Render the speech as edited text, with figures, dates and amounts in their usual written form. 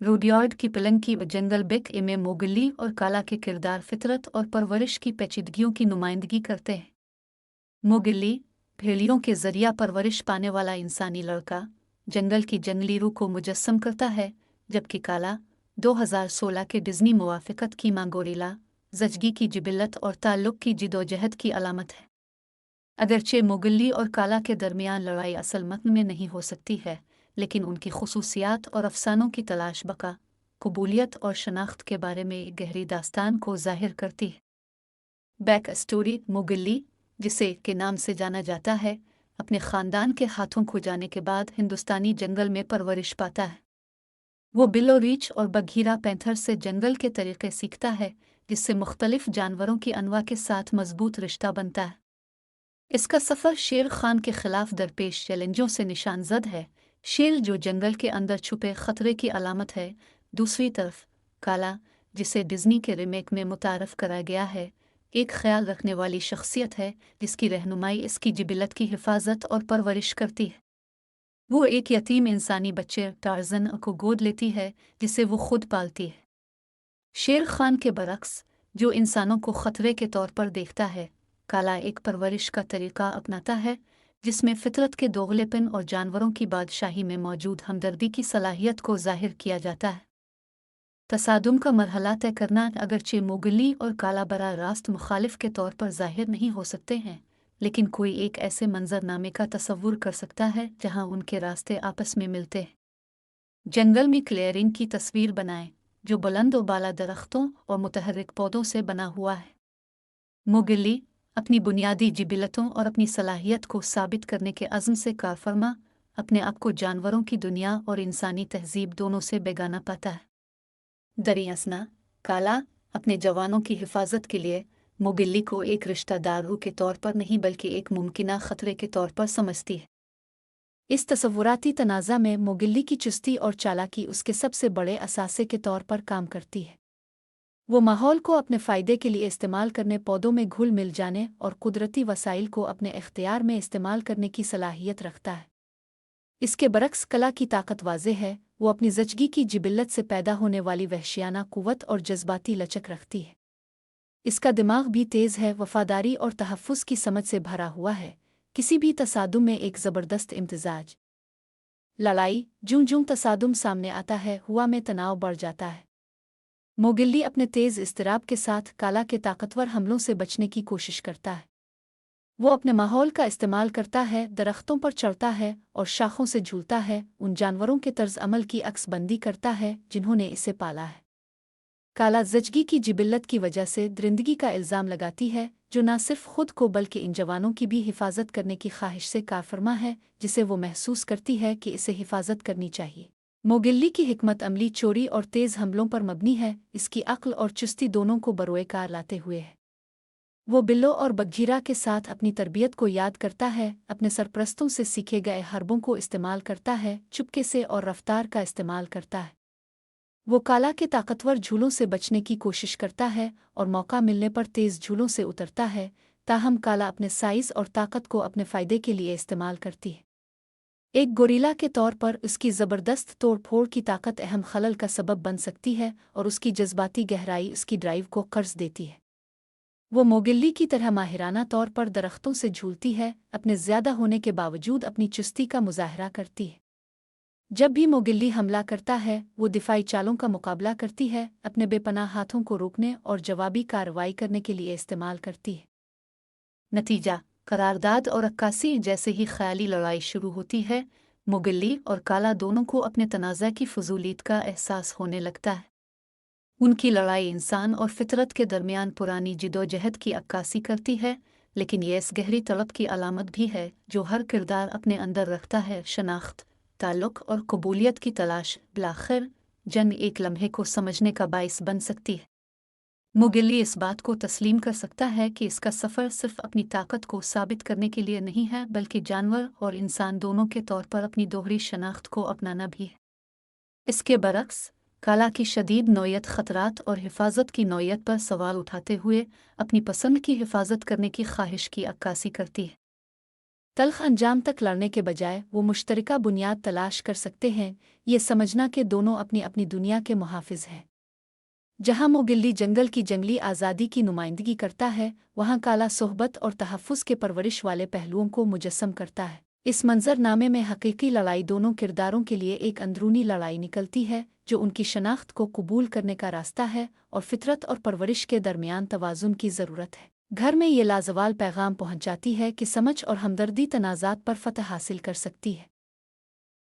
Rudyard Kipling की जंगल book में Mowgli और काला के किरदार फितरत और परवरिश की पेचीदगियों की नुमाइंदगी करते हैं। मोगली भेड़ियों के जरिया परवरिश पाने वाला इंसानी लड़का जंगल की जंगली रूह को मुजस्सम करता है, जबकि काला 2016 के डिज्नी मुवाफ़क़त की मां गोरिल्ला ज़चगी की जिबिलत और ताल्लुक़ की जिदोजहद की अलामत है। अगरचे मोगली और काला के दरमियान लड़ाई असल मतन में नहीं हो सकती है, लेकिन उनकी खुसूसियात और अफसानों की तलाश बका, कबूलियत और शनाख्त के बारे में एक गहरी दास्तान को ज़ाहिर करती है। बैक स्टोरी मोगली, जिसे के नाम से जाना जाता है, अपने ख़ानदान के हाथों खो जाने के बाद हिंदुस्तानी जंगल में परवरिश पाता है। वो बिलो रीछ और बघीरा पैंथर से जंगल के तरीक़े सीखता है, जिससे मुख्तलिफ जानवरों की अनवा के साथ मजबूत रिश्ता बनता है। इसका सफ़र शेर खान के खिलाफ दरपेश चैलेंजों से निशानजद है। शेर जो जंगल के अंदर छुपे खतरे की अलामत है। दूसरी तरफ काला, जिसे डिज्नी के रीमेक में मुतारफ़ कराया गया है, एक ख्याल रखने वाली शख्सियत है जिसकी रहनुमाई इसकी जिबिलत की हिफाजत और परवरिश करती है। वो एक यतीम इंसानी बच्चे टार्ज़न को गोद लेती है, जिसे वो खुद पालती है। शेर खान के बरक्स, जो इंसानों को खतरे के तौर पर देखता है, काला एक परवरिश का तरीक़ा अपनाता है जिसमें फितरत के दोगलेपन और जानवरों की बादशाही में मौजूद हमदर्दी की सलाहियत को ज़ाहिर किया जाता है। तसादुम का मरहला तय करना अगरचे मोगली और काला बरा रास्त मुखालिफ के तौर पर ज़ाहिर नहीं हो सकते हैं, लेकिन कोई एक ऐसे मंजरनामे का तसव्वुर कर सकता है जहां उनके रास्ते आपस में मिलते हैं। जंगल में क्लियरिंग की तस्वीर बनाएं, जो बुलंद व बाला दरख्तों और मुतहर्रिक पौधों से बना हुआ है। मोगली अपनी बुनियादी जिबिलतों और अपनी सलाहियत को साबित करने के अज़्म से कारफरमा अपने आप को जानवरों की दुनिया और इंसानी तहजीब दोनों से बेगाना पाता है। दरियासना काला अपने जवानों की हिफाजत के लिए मोगली को एक रिश्तेदार रूह के तौर पर नहीं बल्कि एक मुमकिना ख़तरे के तौर पर समझती है। इस तसव्वुराती तनाज़ा में मोगली की चुस्ती और चालाकी उसके सबसे बड़े असासे के तौर पर काम करती है। वो माहौल को अपने फ़ायदे के लिए इस्तेमाल करने, पौधों में घुल मिल जाने और कुदरती वसाइल को अपने इख्तियार में इस्तेमाल करने की सलाहियत रखता है। इसके बरक्स कला की ताकत वाज़े है। वो अपनी ज़चगी की जिबिलत से पैदा होने वाली वहशियाना कुव्वत और जज्बाती लचक रखती है। इसका दिमाग भी तेज़ है, वफ़ादारी और तहफ़्फ़ुज़ की समझ से भरा हुआ है। किसी भी तसादुम में एक ज़बरदस्त इम्तिज़ाज। लड़ाई जूं जूं तसादुम सामने आता है, हुआ में तनाव बढ़ जाता है। मोगली अपने तेज़ इज़्तिराब के साथ काला के ताकतवर हमलों से बचने की कोशिश करता है। वो अपने माहौल का इस्तेमाल करता है, दरख्तों पर चढ़ता है और शाखों से झूलता है, उन जानवरों के तर्ज अमल की अक्सबंदी करता है जिन्होंने इसे पाला है। काला ज़चगी की जिबिलत की वजह से दरिंदगी का इल्ज़ाम लगाती है, जो न सिर्फ खुद को बल्कि इन जवानों की भी हिफाजत करने की ख्वाहिश से कारफरमा है, जिसे वो महसूस करती है कि इसे हिफाजत करनी चाहिए। मोगली की हिकमत अमली चोरी और तेज़ हमलों पर मबनी है, इसकी अक्ल और चुस्ती दोनों को बरोए कार लाते हुए है। वो बिल्लो और बघीरा के साथ अपनी तरबियत को याद करता है, अपने सरपरस्तों से सीखे गए हरबों को इस्तेमाल करता है, चुपके से और रफ्तार का इस्तेमाल करता है। वो काला के ताकतवर झूलों से बचने की कोशिश करता है और मौका मिलने पर तेज़ झूलों से उतरता है, ताहम काला अपने साइज़ और ताकत को अपने फ़ायदे के लिए इस्तेमाल करती है। एक गोरिल्ला के तौर पर उसकी ज़बरदस्त तोड़-फोड़ की ताकत अहम खलल का सबब बन सकती है और उसकी जज्बाती गहराई उसकी ड्राइव को कर्ज देती है। वो मोगली की तरह माहिराना तौर पर दरख्तों से झूलती है, अपने ज़्यादा होने के बावजूद अपनी चुस्ती का मुज़ाहरा करती है। जब भी मोगली हमला करता है, वो दिफाई चालों का मुकाबला करती है, अपने बेपनाह हाथों को रोकने और जवाबी कार्रवाई करने के लिए इस्तेमाल करती है। नतीजा करारदाद और अक्कासी जैसे ही ख्याली लड़ाई शुरू होती है, मोगली और काला दोनों को अपने तनाज़ा की फजूलियत का एहसास होने लगता है। उनकी लड़ाई इंसान और फितरत के दरमियान पुरानी जिदोजहद की अक्कासी करती है, लेकिन ये इस गहरी तलब की अलामत भी है जो हर किरदार अपने अंदर रखता है, शनाख्त, ताल्लुक़ और कबूलियत की तलाश। बिलाखिर जंग एक लम्हे को समझने का बाइस बन सकती है। मोगली इस बात को तस्लीम कर सकता है कि इसका सफ़र सिर्फ अपनी ताकत को साबित करने के लिए नहीं है, बल्कि जानवर और इंसान दोनों के तौर पर अपनी दोहरी शनाख्त को अपनाना भी है। इसके बरक्स काला की शदीद नौयत ख़तरात और हिफाजत की नौयत पर सवाल उठाते हुए अपनी पसंद की हिफाजत करने की ख्वाहिश की अक्कासी करती है। तल्ख अंजाम तक लड़ने के बजाय वो मुश्तरका बुनियाद तलाश कर सकते हैं, ये समझना कि दोनों अपनी अपनी दुनिया के मुहाफिज हैं। जहाँ मोगिल्ली जंगल की जंगली आज़ादी की नुमाइंदगी करता है, वहाँ काला सोहबत और तहफ़्फ़ुज़ के परवरिश वाले पहलुओं को मुजस्सम करता है। इस मंजरनामे में हकीकी लड़ाई दोनों किरदारों के लिए एक अंदरूनी लड़ाई निकलती है, जो उनकी शनाख्त को कबूल करने का रास्ता है और फितरत और परवरिश के दरमियान तवाज़ुन की ज़रूरत है। घर में ये लाजवाल पैगाम पहुँच जाती है कि समझ और हमदर्दी तनाज़ात पर फ़तह हासिल कर सकती है।